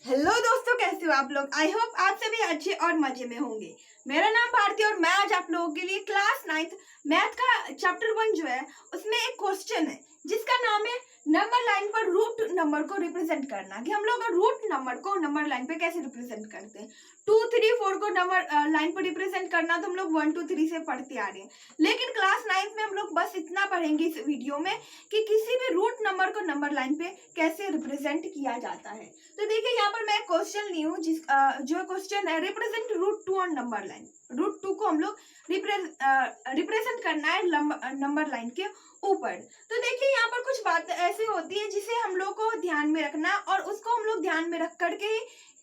Hello दोस्तों, कैसे हो आप लोग। आई होप आप सभी अच्छे और मजे में होंगे। मेरा नाम भारती और मैं आज आप लोगों के लिए क्लास 9th मैथ का चैप्टर 1 जो है उसमें एक क्वेश्चन है जिसका नाम है नंबर लाइन पर रूट नंबर को रिप्रेजेंट करना। कि हम लोग रूट नंबर को नंबर लाइन पे कैसे रिप्रेजेंट करते हैं। 2, 3, 4 को नंबर लाइन पर रिप्रेजेंट करना तो हम लोग 1, 2, 3 से पढ़ते आ रहे हैं, लेकिन क्लास 9th में हम लोग बस इतना पढ़ेंगे इस वीडियो में कि किसी भी रूट नंबर को नंबर लाइन पे कैसे रिप्रेजेंट किया जाता है। तो देखिए यहाँ पर मैं क्वेश्चन ली हूँ जो क्वेश्चन है represent root 2 on number line. Root 2 को हम लोग रिप्रेजेंट करना है नंबर लाइन के ऊपर। तो देखिए यहाँ पर कुछ बात ऐसी होती है जिसे हम लोग को ध्यान में रखना और उसको हम लोग ध्यान में रख करके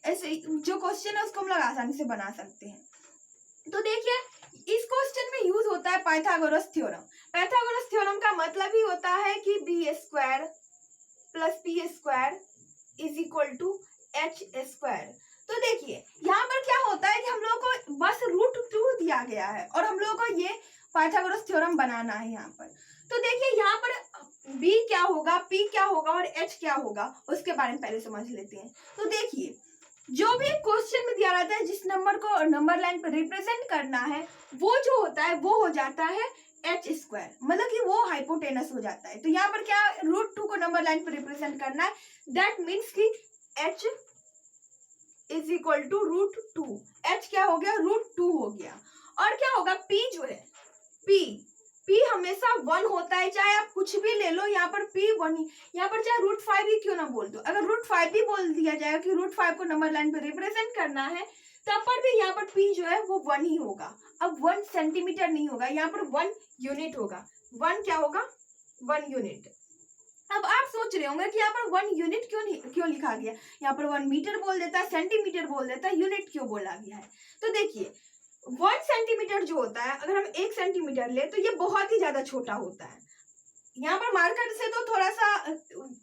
ऐसे जो क्वेश्चन है उसको हम लोग आसानी से बना सकते हैं। तो देखिए इस क्वेश्चन में यूज होता है पाइथागोरस थ्योरम। पाइथागोरस थ्योरम का मतलब ही होता है कि B square plus P square is equal to H square. तो देखिए यहाँ पर क्या होता है कि हम लोग को बस रूट 2 दिया गया है और हम लोग को ये पाइथागोरस थ्योरम बनाना है यहाँ पर। तो देखिए यहाँ पर b क्या होगा, p क्या होगा और h क्या होगा उसके बारे में पहले समझ लेते हैं। तो देखिए जो भी क्वेश्चन में दिया रहता है जिस नंबर को नंबर लाइन पर रिप्रेजेंट करना है वो जो होता है वो हो जाता है एच स्क्वायर, मतलब कि वो हाइपोटेनस हो जाता है। तो यहाँ पर क्या रूट 2 को नंबर लाइन पर रिप्रेजेंट करना है, दैट मीन्स कि h is equal to root 2। H क्या हो गया, रूट 2 हो गया। और क्या होगा, p जो है p हमेशा 1 होता है, चाहे आप कुछ भी ले लो यहाँ पर p 1 ही। यहाँ पर चाहे रूट 5 ही क्यों ना बोल दो, अगर रूट 5 भी बोल दिया जाएगा कि रूट 5 को नंबर लाइन पे रिप्रेजेंट करना है तब पर भी यहाँ पर p जो है वो 1 ही होगा। अब 1 सेंटीमीटर नहीं होगा, यहाँ पर 1 यूनिट होगा। 1 क्या होगा, 1 यूनिट। अब आप सोच रहे होंगे कि यहाँ पर 1 यूनिट क्यों लिखा गया, यहाँ पर 1 मीटर बोल देता है, सेंटीमीटर बोल देता है, यूनिट क्यों बोला गया है। तो देखिए 1 सेंटीमीटर जो होता है, अगर हम 1 सेंटीमीटर ले तो ये बहुत ही ज्यादा छोटा होता है। यहाँ पर मार्कर से तो थोड़ा सा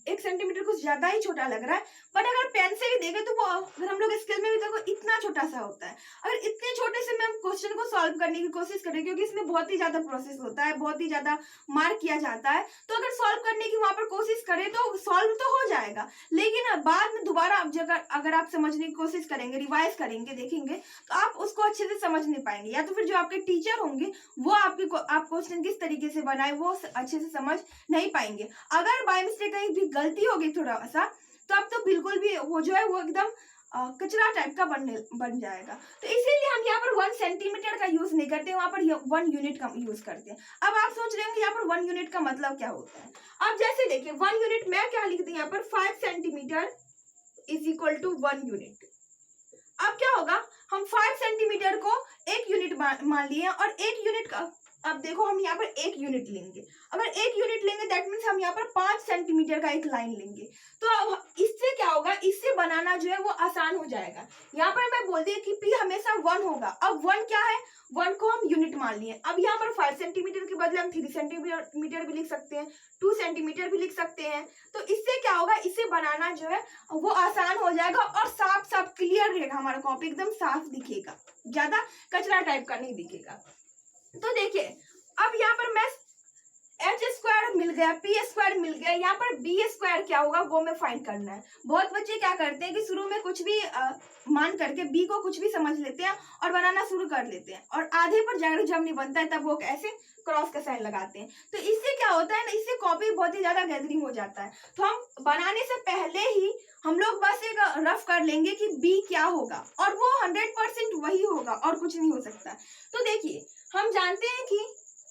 1 सेंटीमीटर कुछ ज्यादा ही छोटा लग रहा है, बट अगर पेन से भी देखें तो वो अगर हम लोग स्केल में भी देखो इतना छोटा सा होता है। अगर इतने छोटे से में हम क्वेश्चन को सॉल्व करने की कोशिश करें, क्योंकि इसमें बहुत ही ज्यादा प्रोसेस होता है, बहुत ही ज्यादा मार्क किया जाता है, तो अगर सॉल्व करने की वहां पर कोशिश करें तो सॉल्व तो हो जाएगा, लेकिन बाद में दोबारा अगर आप समझने की कोशिश करेंगे, रिवाइज करेंगे, देखेंगे तो आप उसको अच्छे से समझ नहीं पाएंगे, या तो फिर जो आपके टीचर होंगे वो आप क्वेश्चन किस तरीके से बनाए वो अच्छे से समझ नहीं पाएंगे। अगर बाय मिस्टेक कहीं भी गलती होगी थोड़ा सा तो अब तो बिल्कुल भी वो जो है वो एकदम कचरा टाइप का बन जाएगा। तो इसीलिए हम यहाँ पर 1 सेंटीमीटर का यूज नहीं करते, वहां पर 1 यूनिट का यूज करते हैं। अब आप सोच रहे होंगे यहाँ पर 1 यूनिट का मतलब क्या होता है। अब जैसे देखिए 1 यूनिट मैं क्या लिख दी यहाँ पर, 5 centimetre is equal to 1 unit. अब क्या होगा, हम 5 सेंटीमीटर को 1 यूनिट मान लिए और 1 यूनिट का, अब देखो हम यहाँ पर 1 यूनिट लेंगे, अगर 1 यूनिट लेंगे दैट मीन्स हम यहाँ पर 5 सेंटीमीटर का एक लाइन लेंगे। तो अब इससे क्या होगा, इससे बनाना जो है वो आसान हो जाएगा। यहाँ पर मैं बोल दी कि p हमेशा 1 होगा। अब 1 क्या है, 1 को हम यूनिट मान लिए। अब यहाँ पर 5 सेंटीमीटर के बदले हम 3 सेंटीमीटर भी लिख सकते हैं, 2 सेंटीमीटर भी लिख सकते हैं। तो इससे क्या होगा, इसे बनाना जो है वो आसान हो जाएगा और साफ साफ क्लियर रहेगा, हमारा कॉपी एकदम साफ दिखेगा, ज्यादा कचरा टाइप का नहीं दिखेगा। तो देखिए अब यहाँ पर मैं एच स्क्वायर मिल गया, पी स्क्वायर मिल गया, यहाँ पर बी स्क्वायर क्या होगा वो मैं फाइंड करना है। बहुत बच्चे क्या करते हैं कि शुरू में कुछ भी मान करके बी को कुछ भी समझ लेते हैं और बनाना शुरू कर लेते हैं, और आधे पर जाकर जब नहीं बनता है तब वो ऐसे क्रॉस का साइन लगाते हैं। तो इससे क्या होता है ना, इससे कॉपी बहुत ही ज्यादा गैदरिंग हो जाता है। तो हम बनाने से पहले ही हम लोग बस एक रफ कर लेंगे कि बी क्या होगा, और वो 100% वही होगा और कुछ नहीं हो सकता। तो देखिए हम जानते हैं कि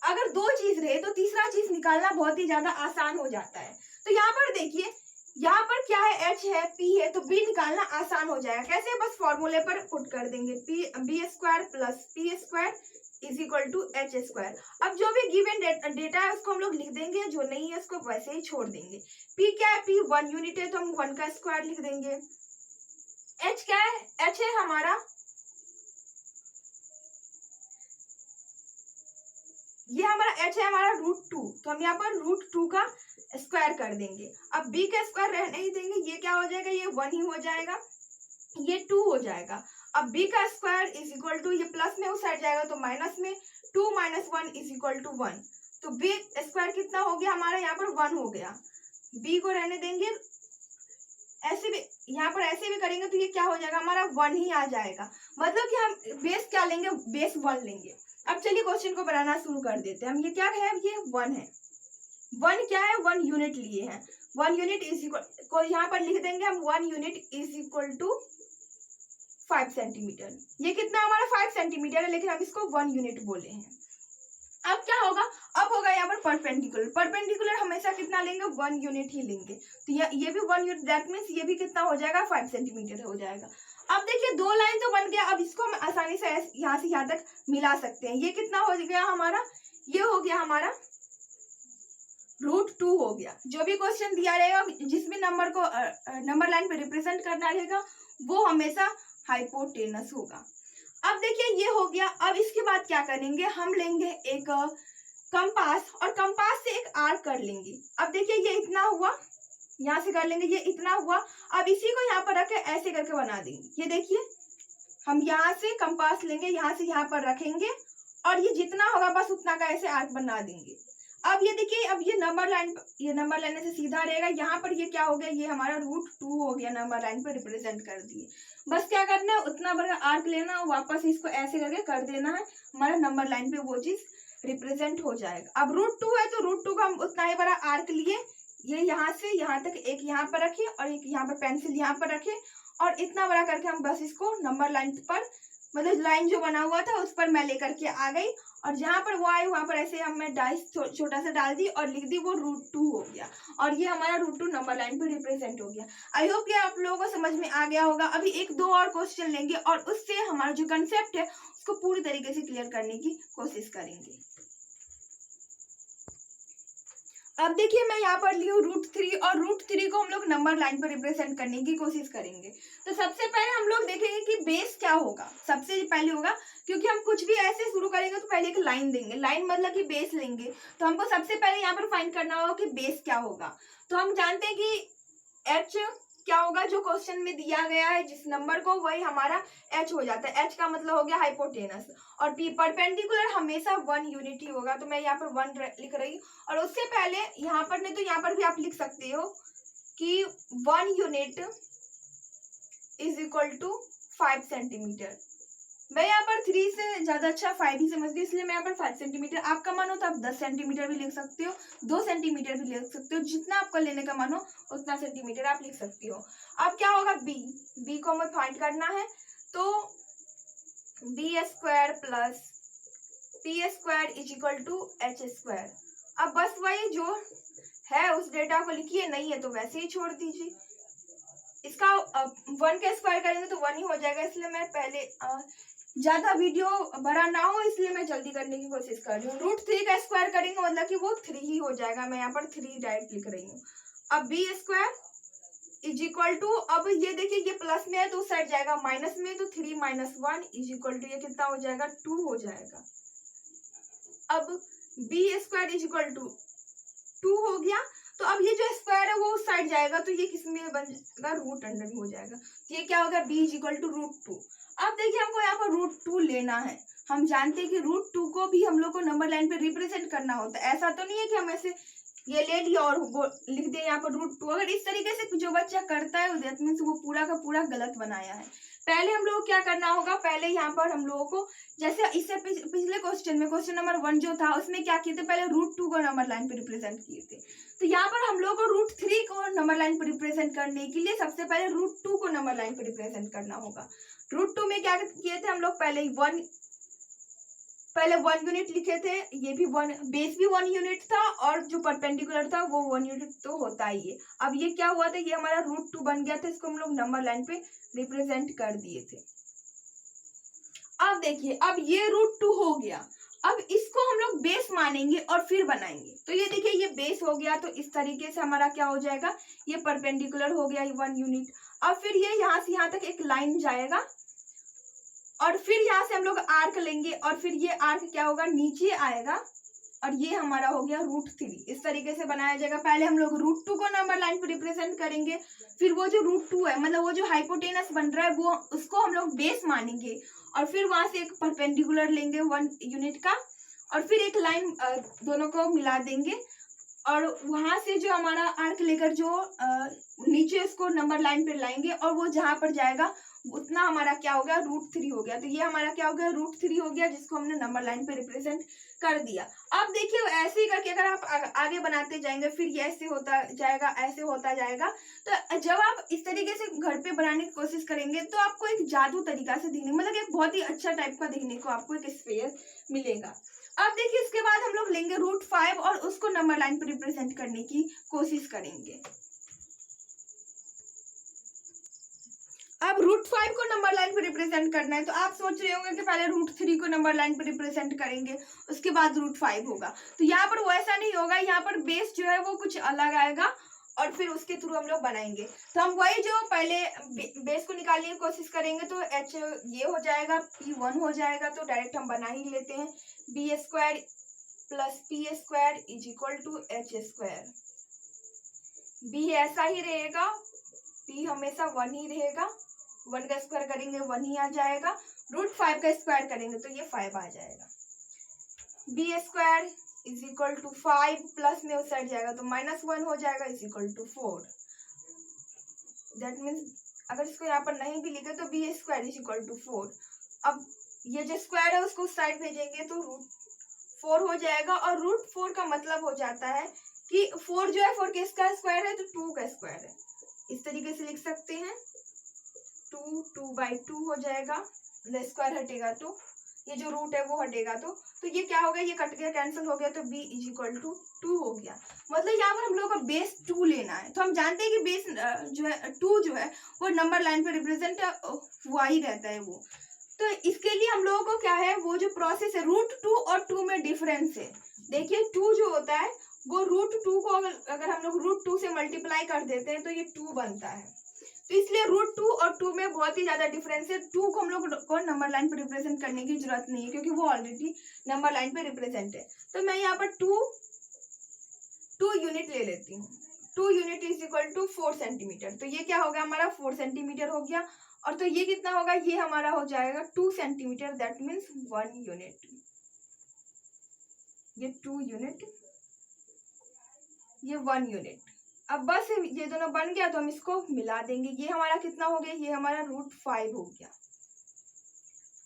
अगर 2 चीज रहे तो तीसरा चीज निकालना बहुत ही ज्यादा आसान हो जाता है। तो यहाँ पर देखिए यहाँ पर क्या है, h है, p है, तो b निकालना आसान हो जाएगा। कैसे, बस फॉर्मूले पर पुट कर देंगे, B square plus P square is equal to H square. अब जो भी गिवन डेटा है उसको हम लोग लिख देंगे, जो नहीं है उसको वैसे ही छोड़ देंगे। p क्या है, p 1 यूनिट है तो हम 1 का स्क्वायर लिख देंगे। h क्या है, h है हमारा, ये हमारा h है हमारा रूट 2, तो हम यहाँ पर रूट 2 का स्क्वायर कर देंगे। अब b का स्क्वायर रहने ही देंगे, ये क्या हो जाएगा, ये 1 ही हो जाएगा, ये 2 हो जाएगा। अब b का स्क्वायर इज इक्वल टू, ये प्लस में उस साइड जाएगा तो माइनस में, 2 माइनस 1 इज इक्वल टू 1। तो b स्क्वायर कितना हो गया हमारा, यहाँ पर 1 हो गया। b को रहने देंगे ऐसे भी, यहाँ पर ऐसे भी करेंगे तो ये क्या हो जाएगा हमारा 1 ही आ जाएगा, मतलब कि हम बेस क्या लेंगे, बेस 1 लेंगे। अब चलिए क्वेश्चन को बनाना शुरू कर देते हैं। हम ये क्या है, ये 1 है, 1 क्या है, 1 यूनिट लिए हैं, 1 यूनिट इज इक्वल को यहाँ पर लिख देंगे हम 1 unit is equal to 5 centimetre. ये कितना हमारा 5 सेंटीमीटर है, लेकिन हम इसको 1 यूनिट बोले हैं। अब क्या होगा, अब होगा यहाँ पर परपेंडिकुलर। परपेंडिकुलर हमेशा कितना लेंगे, 1 यूनिट ही लेंगे, तो ये भी 1 यूनिट, दैट मीन्स ये भी कितना हो जाएगा, 5 सेंटीमीटर हो जाएगा। अब देखिए 2 लाइन तो बन गया, अब इसको हम आसानी से यहाँ से यहाँ तक मिला सकते हैं। ये कितना हो गया हमारा, ये हो गया हमारा √2 हो गया। जो भी क्वेश्चन दिया रहेगा, जिस भी नंबर को नंबर लाइन पे रिप्रेजेंट करना रहेगा, वो हमेशा हाइपोटेनस होगा। अब देखिए ये हो गया। अब इसके बाद क्या करेंगे, हम लेंगे एक कंपास और कंपास से एक आर्क कर लेंगे। अब देखिए ये इतना हुआ, यहाँ से कर लेंगे, ये इतना हुआ। अब इसी को यहाँ पर रख के ऐसे करके बना देंगे। ये देखिए हम यहाँ से कंपास लेंगे, यहाँ से यहाँ पर रखेंगे और ये जितना होगा बस उतना का ऐसे आर्क बना देंगे। अब ये देखिए, अब ये नंबर लाइन से सीधा रहेगा। यहाँ पर ये क्या हो गया, ये हमारा √2 हो गया, नंबर लाइन पे रिप्रेजेंट कर दिए। बस क्या करना है, उतना बड़ा आर्क लेना और वापस इसको ऐसे करके कर देना है, हमारा नंबर लाइन पे वो चीज रिप्रेजेंट हो जाएगा। अब √2 है तो √2 का हम उतना ही बड़ा आर्क लिए, ये यहाँ से यहाँ तक एक यहाँ पर रखे और एक यहाँ पर पेंसिल यहाँ पर रखे और इतना बड़ा करके हम बस इसको नंबर लाइन पर, मतलब लाइन जो बना हुआ था उस पर मैं लेकर के आ गई और जहाँ पर वो आई वहां पर ऐसे हमने डाइस छोटा सा डाल दी और लिख दी, वो √2 हो गया और ये हमारा √2 नंबर लाइन पे रिप्रेजेंट हो गया। आई होप कि आप लोगों को समझ में आ गया होगा। अभी 1-2 और क्वेश्चन लेंगे और उससे हमारा जो कंसेप्ट है उसको पूरी तरीके से क्लियर करने की कोशिश करेंगे। अब देखिए मैं यहाँ पर ली हूँ √3 और √3 को हम लोग नंबर लाइन पर रिप्रेजेंट करने की कोशिश करेंगे। तो सबसे पहले हम लोग देखेंगे कि बेस क्या होगा। सबसे पहले होगा, क्योंकि हम कुछ भी ऐसे शुरू करेंगे तो पहले एक लाइन देंगे, लाइन मतलब कि बेस लेंगे। तो हमको सबसे पहले यहाँ पर फाइंड करना होगा कि बेस क्या होगा। तो हम जानते हैं कि h क्या होगा, जो क्वेश्चन में दिया गया है जिस नंबर को, वही हमारा h हो जाता है। h का मतलब हो गया हाइपोटेनस और परपेंडिकुलर हमेशा 1 यूनिट ही होगा। तो मैं यहाँ पर 1 लिख रही हूँ और उससे पहले यहाँ पर नहीं तो यहाँ पर भी आप लिख सकते हो कि 1 unit is equal to 5 centimetre. मैं यहाँ पर 3 से ज्यादा अच्छा 5 ही समझती हूँ, इसलिए मैं यहाँ पर 5 सेंटीमीटर। आपका मन हो तो आप 10 सेंटीमीटर भी लिख सकते हो, 2 सेंटीमीटर भी लिख सकते हो, जितना आपका लेने का मन हो उतना सेंटीमीटर आप लिख सकती हो। अब क्या होगा, बी को हमें फाइंड करना है, तो b² plus p² is equal to h²। अब बस वही जो है उस डेटा को लिखिए, नहीं है तो वैसे ही छोड़ दीजिए। इसका 1 का स्क्वायर करेंगे तो 1 ही हो जाएगा, इसलिए मैं पहले ज्यादा वीडियो बड़ा ना हो इसलिए मैं जल्दी करने की कोशिश कर रही हूँ। √3 का स्क्वायर करेंगे मतलब कि वो 3 ही हो जाएगा। मैं यहाँ पर 3 डायरेक्ट लिख रही हूँ। अब b² इज इक्वल टू, अब ये देखिए ये प्लस में है तो उस साइड जाएगा माइनस में, तो 3 - 1 इज इक्वल टू ये कितना हो जाएगा, 2 हो जाएगा। अब b² इज इक्वल टू 2 हो गया। तो अब ये जो स्क्वायर है वो उस साइड जाएगा तो ये किस में बन जाएगा, √अंडर हो जाएगा। तो ये क्या होगा, b इज इक्वल टू √2। अब देखिए हमको यहाँ पर √2 लेना है। हम जानते हैं कि √2 को भी हम लोग को नंबर लाइन पे रिप्रेजेंट करना होता है। ऐसा तो नहीं है कि हम ऐसे ये ले लिया और वो लिख दिया यहाँ पर √2। अगर इस तरीके से जो बच्चा करता है दैट मीन्स वो पूरा का पूरा गलत बनाया है। पहले हम लोग को क्या करना होगा, पहले यहाँ पर हम लोगों को, जैसे इससे पिछले क्वेश्चन में क्वेश्चन नंबर 1 जो था उसमें क्या किए थे, पहले √2 को नंबर लाइन पे रिप्रेजेंट किए थे। तो यहाँ पर हम लोग को √3 को नंबर लाइन पे रिप्रेजेंट करने के लिए सबसे पहले √2 को नंबर लाइन पे रिप्रेजेंट करना होगा। √2 में क्या किए थे हम लोग, पहले 1 यूनिट लिखे थे। ये भी 1, बेस भी 1 यूनिट था और जो परपेंडिकुलर था वो 1 यूनिट तो होता ही है। अब ये क्या हुआ था, ये हमारा √2 बन गया था, इसको हम लोग नंबर लाइन पे रिप्रेजेंट कर दिए थे। अब देखिए अब ये √2 हो गया। अब इसको हम लोग बेस मानेंगे और फिर बनाएंगे। तो ये देखिए ये बेस हो गया, तो इस तरीके से हमारा क्या हो जाएगा, ये परपेंडिकुलर हो गया 1 यूनिट। अब फिर ये यहाँ से यहाँ तक एक लाइन जाएगा और फिर यहाँ से हम लोग आर्क लेंगे और फिर ये आर्क क्या होगा, नीचे आएगा और ये हमारा हो गया √3। इस तरीके से बनाया जाएगा। पहले हम लोग √2 को नंबर लाइन पे रिप्रेजेंट करेंगे, फिर वो जो √2 है मतलब वो जो हाइपोटेनस बन रहा है वो उसको हम लोग बेस मानेंगे और फिर वहां से एक परपेंडिकुलर लेंगे 1 यूनिट का और फिर एक लाइन दोनों को मिला देंगे और वहां से जो हमारा आर्क लेकर जो नीचे इसको नंबर लाइन पे लाएंगे और वो जहां पर जाएगा उतना हमारा क्या हो गया, √3 हो गया। तो ये हमारा क्या हो गया, √3 हो गया, जिसको हमने नंबर लाइन पे रिप्रेजेंट कर दिया। अब देखिए ऐसे ही करके अगर आप आगे बनाते जाएंगे फिर ये ऐसे होता जाएगा, ऐसे होता जाएगा। तो जब आप इस तरीके से घर पे बनाने की कोशिश करेंगे तो आपको एक जादू तरीका से दिखने, मतलब एक बहुत ही अच्छा टाइप का दिखने को आपको एक स्फीयर मिलेगा। अब देखिए इसके बाद हम लोग लेंगे √5 और उसको नंबर लाइन पे रिप्रेजेंट करने की कोशिश करेंगे। अब √5 को नंबर लाइन पे रिप्रेजेंट करना है, तो आप सोच रहे होंगे कि पहले √3 को नंबर लाइन पे रिप्रेजेंट करेंगे उसके बाद √5 होगा। तो यहाँ पर वो ऐसा नहीं होगा, यहाँ पर बेस जो है वो कुछ अलग आएगा और फिर उसके थ्रू हम लोग बनाएंगे। तो हम वही जो पहले बेस को निकालने की कोशिश करेंगे, तो h ये हो जाएगा, p1 हो जाएगा, तो डायरेक्ट हम बना ही लेते हैं। b² + p² = h²। b ऐसा ही रहेगा, p हमेशा 1 ही रहेगा, 1 का स्क्वायर करेंगे 1 ही आ जाएगा, √5 का स्क्वायर करेंगे तो ये 5 आ जाएगा। b² = 5 प्लस में उस साइड जाएगा तो -1 हो जाएगा = 4। दैट मीन्स अगर इसको यहाँ पर नहीं भी लिखे तो b² = 4। अब ये जो स्क्वायर है उसको उस साइड भेजेंगे तो √4 हो जाएगा, और √4 का मतलब हो जाता है कि 4 जो है 4 किसका स्क्वायर है, तो 2 का स्क्वायर है। इस तरीके से लिख सकते हैं, 2/2 हो जाएगा, स्क्वायर हटेगा तो ये जो रूट है वो हटेगा तो ये क्या हो गया, ये कट गया, कैंसिल हो गया, तो b = 2 हो गया। मतलब यहाँ पर हम लोग को बेस 2 लेना है। तो हम जानते हैं कि बेस जो है 2 जो है वो नंबर लाइन पे रिप्रेजेंट हुआ ही रहता है वो। तो इसके लिए हम लोगों को क्या है, वो जो प्रोसेस है, √2 और 2 में डिफरेंस है। देखिए 2 जो होता है वो √2 को अगर हम लोग √2 से मल्टीप्लाई कर देते हैं तो ये 2 बनता है। तो इसलिए √2 और 2 में बहुत ही ज्यादा डिफरेंस है। 2 को हम लोग को नंबर लाइन पे रिप्रेजेंट करने की जरूरत नहीं है क्योंकि वो ऑलरेडी नंबर लाइन पे रिप्रेजेंट है। तो मैं यहाँ पर 2 यूनिट ले लेती हूँ। 2 यूनिट = 4 सेंटीमीटर। तो ये क्या हो गया हमारा, 4 सेंटीमीटर हो गया। और तो ये कितना होगा, ये हमारा हो जाएगा 2 सेंटीमीटर, दैट मीन्स 1 यूनिट। ये 2 यूनिट, ये 1 यूनिट। अब बस ये दोनों बन गया तो हम इसको मिला देंगे। ये हमारा कितना हो गया, ये हमारा √5 हो गया।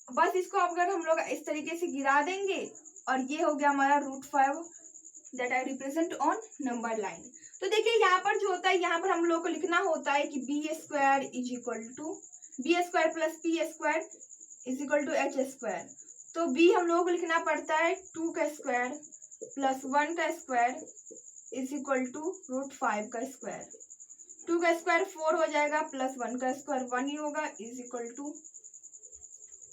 बस इसको अगर हम लोग इस तरीके से गिरा देंगे और ये हो गया हमारा √5 that I represent on number line. तो देखिए यहाँ पर जो होता है, यहाँ पर हम लोग को लिखना होता है कि b² + p² h²। तो b हम लोगों को लिखना पड़ता है 2 का स्क्वायर + 1 का स्क्वायर = √5 का स्क्वायर। 2 का स्क्वायर 4 हो जाएगा, प्लस 1 का स्क्वायर 1 ही होगा,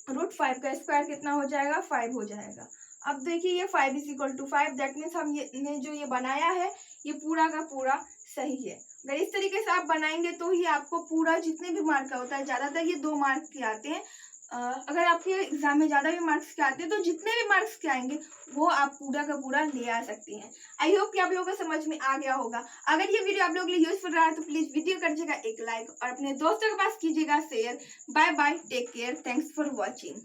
√5 का स्क्वायर कितना हो जाएगा, 5 हो जाएगा। अब देखिए ये 5 = 5, दैट मीन्स हम ने जो ये बनाया है ये पूरा का पूरा सही है। अगर इस तरीके से आप बनाएंगे तो ही आपको पूरा जितने भी मार्क का होता है, ज्यादातर ये 2 मार्क के आते हैं। अगर आपके एग्जाम में ज्यादा भी मार्क्स के आते हैं तो जितने भी मार्क्स के आएंगे वो आप पूरा का पूरा ले आ सकती हैं। आई होप कि आप लोगों को समझ में आ गया होगा। अगर ये वीडियो आप लोगों के लिए यूजफुल रहा है तो प्लीज वीडियो करिएगा एक लाइक और अपने दोस्तों के पास कीजिएगा share. Bye bye, take care, thanks for watching.